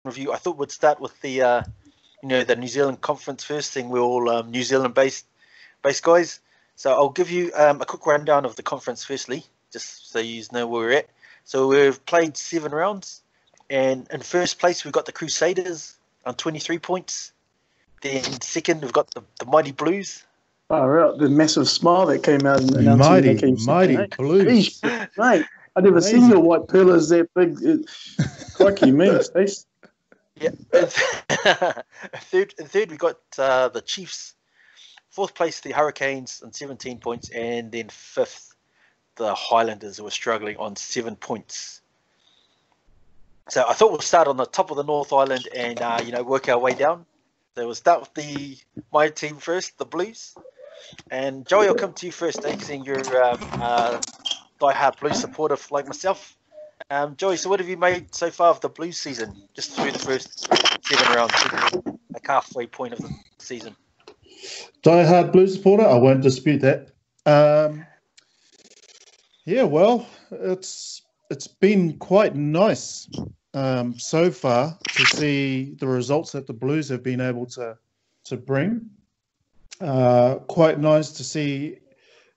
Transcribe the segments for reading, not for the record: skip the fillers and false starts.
review. I thought we'd start with the the New Zealand conference first thing. We're all New Zealand based guys. So I'll give you a quick rundown of the conference firstly, just so you know where we're at. So we've played 7 rounds, and in first place we've got the Crusaders on 23 points. Then second we've got the Mighty Blues. Oh, the massive smile that came out and announcing they came Mighty second, Blues. Mate, I've never seen your white pillars that big. Crikey, me, Stace. Yeah. Third, we got the Chiefs. Fourth place, the Hurricanes on 17 points, and then fifth, the Highlanders, who were struggling on 7 points. So I thought we'll start on the top of the North Island and work our way down. So we'll start with my team first, the Blues. And Joey, I'll come to you first, seeing you're die-hard Blues supporter like myself. Joey, so what have you made so far of the Blues season, just through the first 7 rounds, like halfway point of the season? Die-hard Blues supporter, I won't dispute that. Well, it's been quite nice so far to see the results that the Blues have been able to bring. Quite nice to see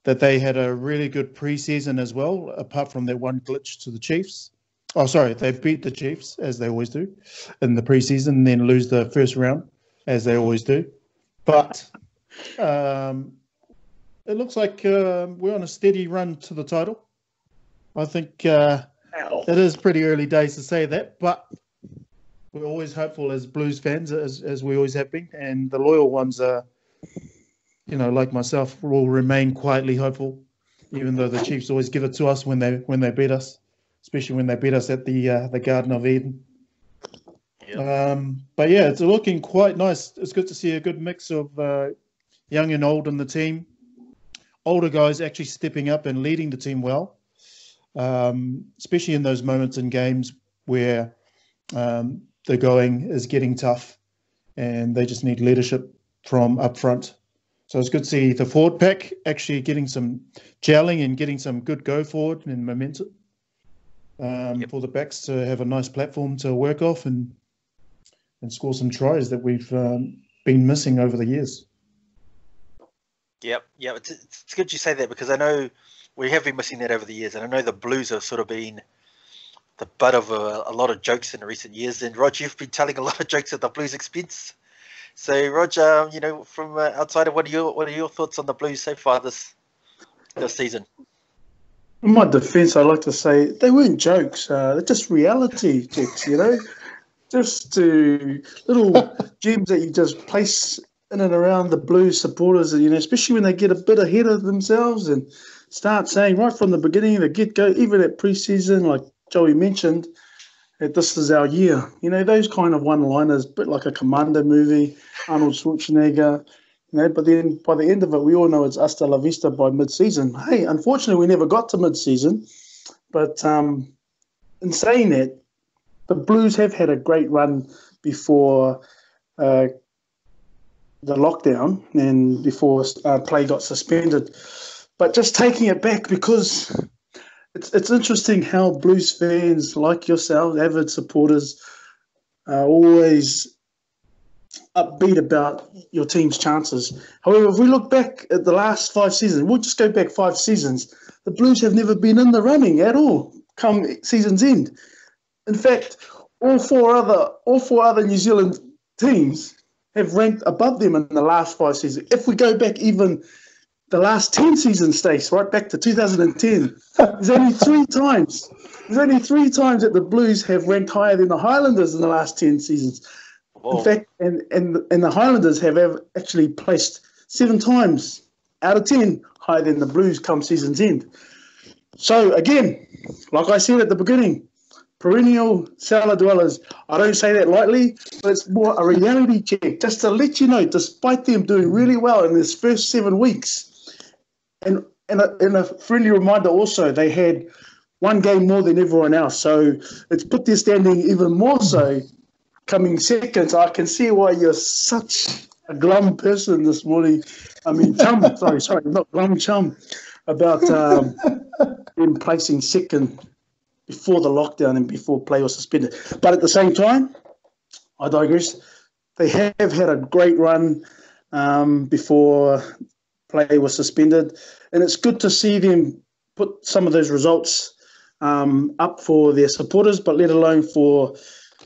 that they had a really good preseason as well, apart from that one glitch to the Chiefs. Oh, sorry, they beat the Chiefs, as they always do, in the preseason, and then lose the first round, as they always do. But it looks like we're on a steady run to the title. I think it is pretty early days to say that, but we're always hopeful as Blues fans, as we always have been, and the loyal ones are, like myself, will remain quietly hopeful, even though the Chiefs always give it to us when they beat us, especially when they beat us at the Garden of Eden. Yep. But yeah, it's looking quite nice. It's good to see a good mix of young and old in the team. Older guys actually stepping up and leading the team well, especially in those moments in games where the going is getting tough and they just need leadership from up front. So it's good to see the forward pack actually getting some gelling and getting some good go forward and momentum for the backs to have a nice platform to work off and score some tries that we've been missing over the years. Yep. It's good you say that, because I know we have been missing that over the years, and I know the Blues have sort of been the butt of a lot of jokes in recent years. And Roger, you've been telling a lot of jokes at the Blues' expense. So, Roger, from outside of what are your thoughts on the Blues so far this season? In my defence, I like to say they weren't jokes. They're just reality checks, just little gems that you just place in and around the Blues supporters, especially when they get a bit ahead of themselves and start saying right from the beginning, the get-go, even at pre-season, like Joey mentioned, that this is our year. Those kind of one-liners, a bit like a Commando movie, Arnold Schwarzenegger, but then by the end of it, we all know it's hasta la vista by mid-season. Hey, unfortunately, we never got to mid-season, but in saying that, the Blues have had a great run before the lockdown and before play got suspended. But just taking it back, because it's interesting how Blues fans like yourself, avid supporters, are always upbeat about your team's chances. However, if we look back at the last 5 seasons, we'll just go back 5 seasons, the Blues have never been in the running at all come season's end. In fact, all four other New Zealand teams have ranked above them in the last 5 seasons. If we go back even the last 10 seasons, Stace, right back to 2010, there's only 3 times. There's only 3 times that the Blues have ranked higher than the Highlanders in the last 10 seasons. Whoa. In fact, and the Highlanders have actually placed 7 times out of 10 higher than the Blues come season's end. So again, like I said at the beginning, perennial cellar dwellers. I don't say that lightly, but it's more a reality check, just to let you know, despite them doing really well in this first 7 weeks, and a friendly reminder also, they had 1 game more than everyone else. So it's put their standing even more so coming second. So I can see why you're such a glum person this morning. I mean, sorry, not glum, chum, about them placing second before the lockdown and before play was suspended. But at the same time, I digress. They have had a great run before play was suspended, and it's good to see them put some of those results up for their supporters, but let alone for,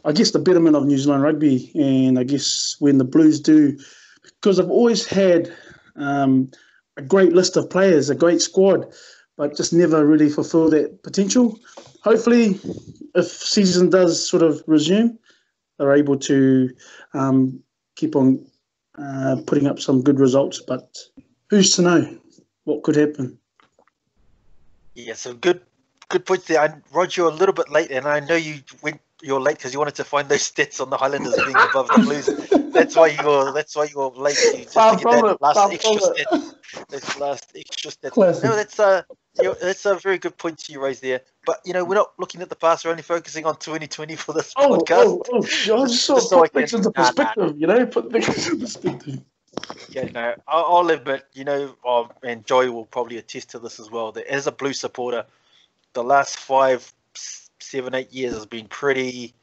I guess, the betterment of New Zealand rugby. And I guess when the Blues do, because they've always had a great list of players, a great squad, but just never really fulfill that potential. Hopefully, if season does sort of resume, they're able to keep on putting up some good results. But who's to know what could happen? Yeah, so good points there. Rod, you're a little bit late, and I know you're late because you wanted to find those stats on the Highlanders being above the Blues. That's why you're late. Just to get that last extra stat. This last extra stat. Classic. No, that's a very good point you raised there. But we're not looking at the past. We're only focusing on 2020 for this podcast. Just put things into perspective. Put things into perspective. Yeah, no, I'll admit, and Joy will probably attest to this as well, that as a Blue supporter, the last 5, 7, 8 years has been pretty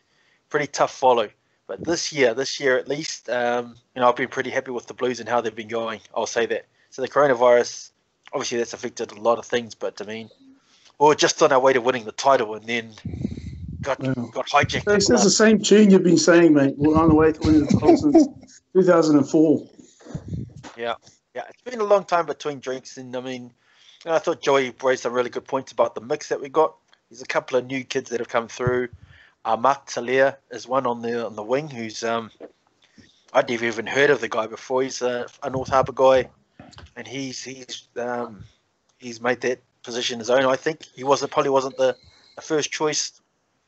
tough follow. But this year at least, I've been pretty happy with the Blues and how they've been going. I'll say that. So the coronavirus, obviously that's affected a lot of things, but I mean, we were just on our way to winning the title and then got hijacked. It's the same tune you've been saying, mate. We're on the way to winning the title since 2004. Yeah, it's been a long time between drinks, and I mean, I thought Joey raised some really good points about the mix that we got. There's a couple of new kids that have come through. Mark Talia is one on the wing who's I'd never even heard of the guy before. He's a North Harbour guy, and he's made that position his own. I think he probably wasn't the first choice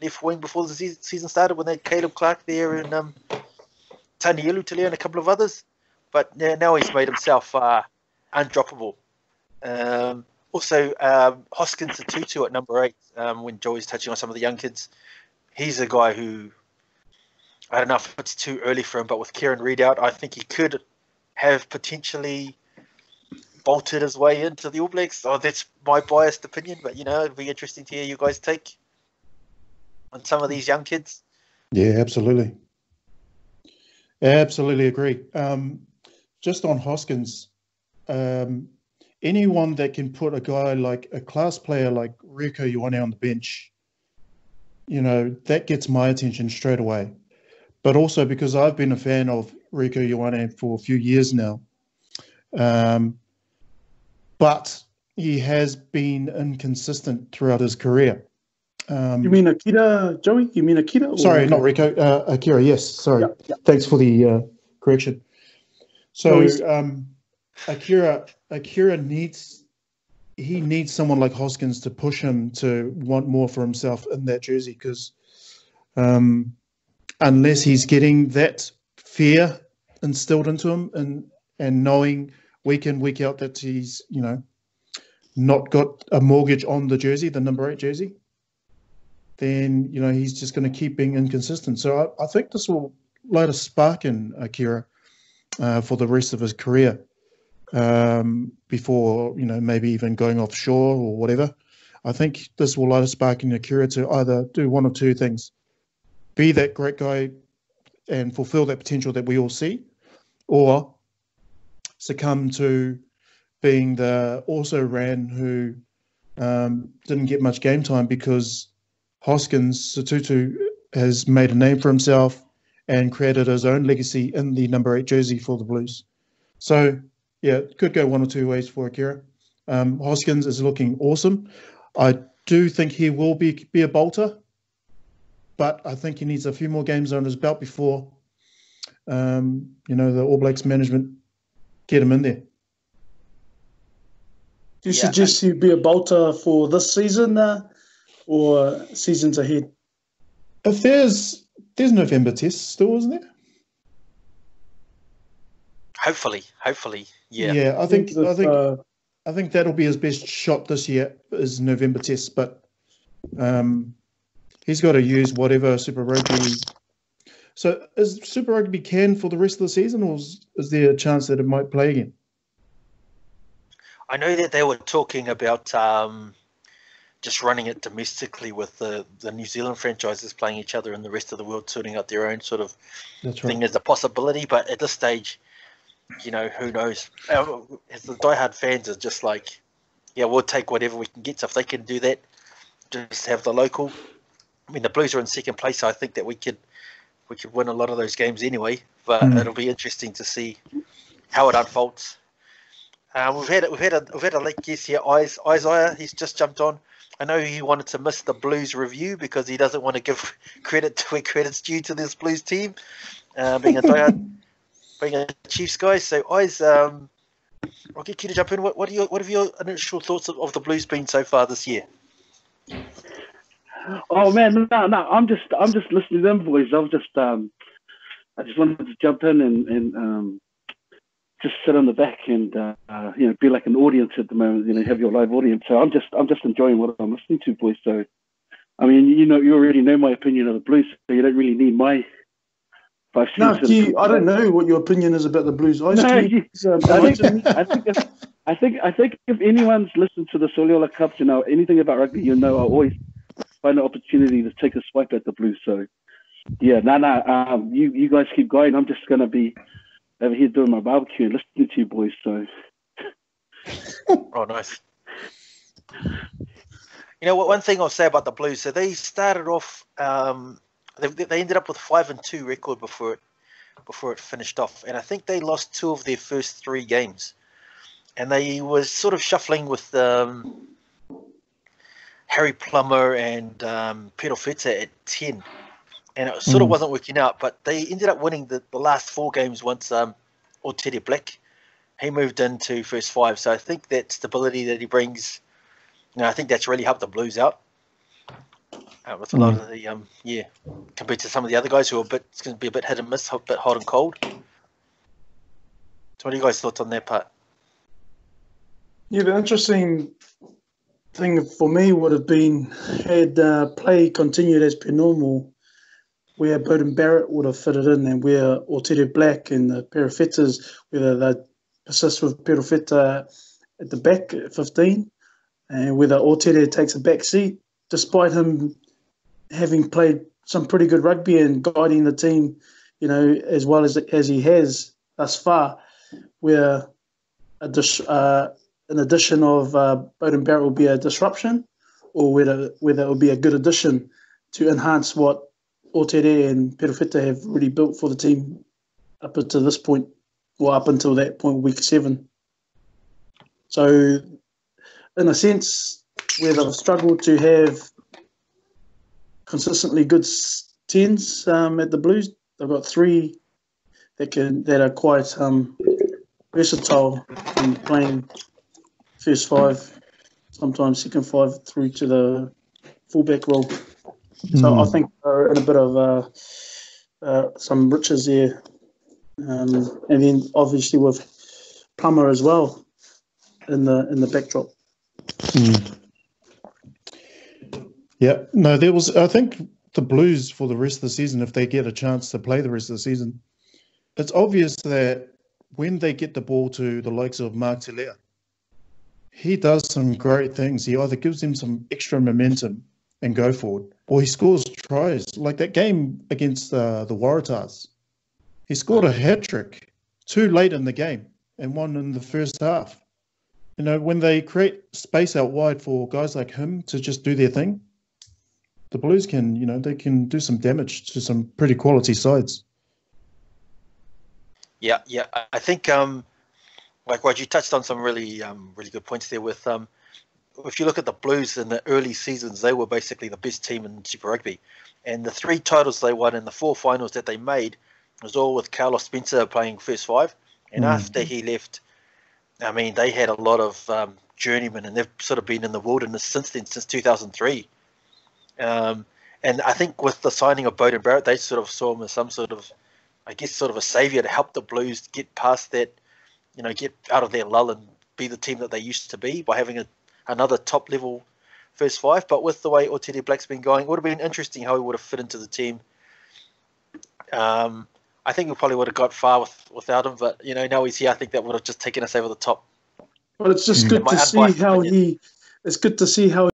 left wing before the season started when they had Caleb Clark there and Tanielu Talia and a couple of others. But now he's made himself undroppable. Also, Hoskins Tutu at number 8, when Joey's touching on some of the young kids, he's a guy who, I don't know if it's too early for him, but with Kieran Reid out, I think he could have potentially bolted his way into the All Blacks. Oh, that's my biased opinion, but it'd be interesting to hear you guys take on some of these young kids. Yeah, absolutely. Absolutely agree. Just on Hoskins, anyone that can put a guy like a class player like Ruck Ioane on the bench, that gets my attention straight away. But also because I've been a fan of Ruck Ioane for a few years now. But he has been inconsistent throughout his career. You mean Akira, Joey? You mean Akira? Sorry, not Rico. Akira, yes. Sorry. Yeah. Thanks for the correction. So Akira needs someone like Hoskins to push him to want more for himself in that jersey, because unless he's getting that fear instilled into him and knowing week in, week out that he's, not got a mortgage on the jersey, the number 8 jersey, then, he's just going to keep being inconsistent. So I think this will light a spark in Akira for the rest of his career before, maybe even going offshore or whatever. I think this will light a spark in Akira to either do one of two things: be that great guy and fulfill that potential that we all see, or succumb to being the also-ran who didn't get much game time because Hoskins Tutu has made a name for himself and created his own legacy in the number 8 jersey for the Blues. So, yeah, it could go one or two ways for Akira. Hoskins is looking awesome. I do think he will be a bolter, but I think he needs a few more games on his belt before, the All Blacks management get him in there. Do you suggest he be a bolter for this season or seasons ahead? If there's November tests still, isn't there? Hopefully, yeah. Yeah, I think that'll be his best shot this year is November tests, but he's got to use whatever Super Rugby. So is Super Rugby canned for the rest of the season, or is there a chance that it might play again? I know that they were talking about just running it domestically with the New Zealand franchises playing each other and the rest of the world sorting out their own sort of thing as a possibility. But at this stage, who knows? As the diehard fans are just like, yeah, we'll take whatever we can get. So if they can do that, just have the local. I mean, the Blues are in second place, so I think that we could win a lot of those games anyway. But it'll be interesting to see how it unfolds. We've had a late guest here, Isaiah. He's just jumped on. I know he wanted to miss the Blues review because he doesn't want to give credit to where credit's due to this Blues team, being a diehard, being a Chiefs guy. So, I'll get you to jump in. What have your initial thoughts of the Blues been so far this year? Oh man, no, I'm just listening to them boys. I just wanted to jump in and just sit on the back and be like an audience at the moment. Have your live audience. So I'm just enjoying what I'm listening to, boys. So I mean, you already know my opinion of the Blues, so you don't really need my 5 cents. No, I don't know what your opinion is about the Blues. I think if anyone's listened to the Soliola Cups and know anything about rugby, I always find an opportunity to take a swipe at the Blues. So yeah, you guys keep going. I'm just gonna be over here doing my barbecue and listening to you boys. So oh, nice. One thing I'll say about the Blues, so they started off, they ended up with 5-2 record before it finished off, and I think they lost 2 of their first 3 games, and they was sort of shuffling with Harry Plummer and Pedro Feta at 10, and it sort of wasn't working out, but they ended up winning the last 4 games once Ortega Black, he moved into first 5, so I think that stability that he brings, I think that's really helped the Blues out with a lot of the compared to some of the other guys who are it's going to be a bit hit and miss, a bit hot and cold. So what are you guys' thoughts on that part? Yeah, the interesting thing for me would have been had play continued as per normal, where Beauden Barrett would have fitted in and where Ortega Black and the Perifetas, whether they persist with Perifeta at the back at 15, and whether Ortega takes a back seat, despite him having played some pretty good rugby and guiding the team, as well as he has thus far, where an addition of Beauden Barrett will be a disruption, or whether it will be a good addition to enhance what Ortega and Perifeta have really built for the team up until this point, or up until that point, week 7. So, in a sense, where they've struggled to have consistently good 10s at the Blues, they've got 3 that are quite versatile in playing first 5, sometimes second 5 through to the fullback role. So I think they're in a bit of some riches there, and then obviously with Plummer as well in the backdrop. Yeah, no, there was. I think the Blues for the rest of the season, if they get a chance to play the rest of the season, it's obvious that when they get the ball to the likes of Mark Telea, he does some great things. He either gives them some extra momentum and go forward, or he scores tries. Like that game against the Waratahs, he scored a hat-trick 2 late in the game and 1 in the first half. When they create space out wide for guys like him to just do their thing, the Blues can, they can do some damage to some pretty quality sides. Yeah. I think, like Rod, you touched on some really good points there with, if you look at the Blues in the early seasons, they were basically the best team in Super Rugby. And the 3 titles they won and the 4 finals that they made was all with Carlos Spencer playing first 5. And after he left, I mean, they had a lot of journeymen, and they've sort of been in the wilderness since then, since 2003. And I think with the signing of Beauden Barrett, they sort of saw him as some sort of, I guess, sort of a saviour to help the Blues get past that, get out of their lull and be the team that they used to be by having another top-level first 5. But with the way Ortega Black's been going, it would have been interesting how he would have fit into the team. I think we probably would have got far without him, but, now he's here, I think that would have just taken us over the top. Well, it's just good to see how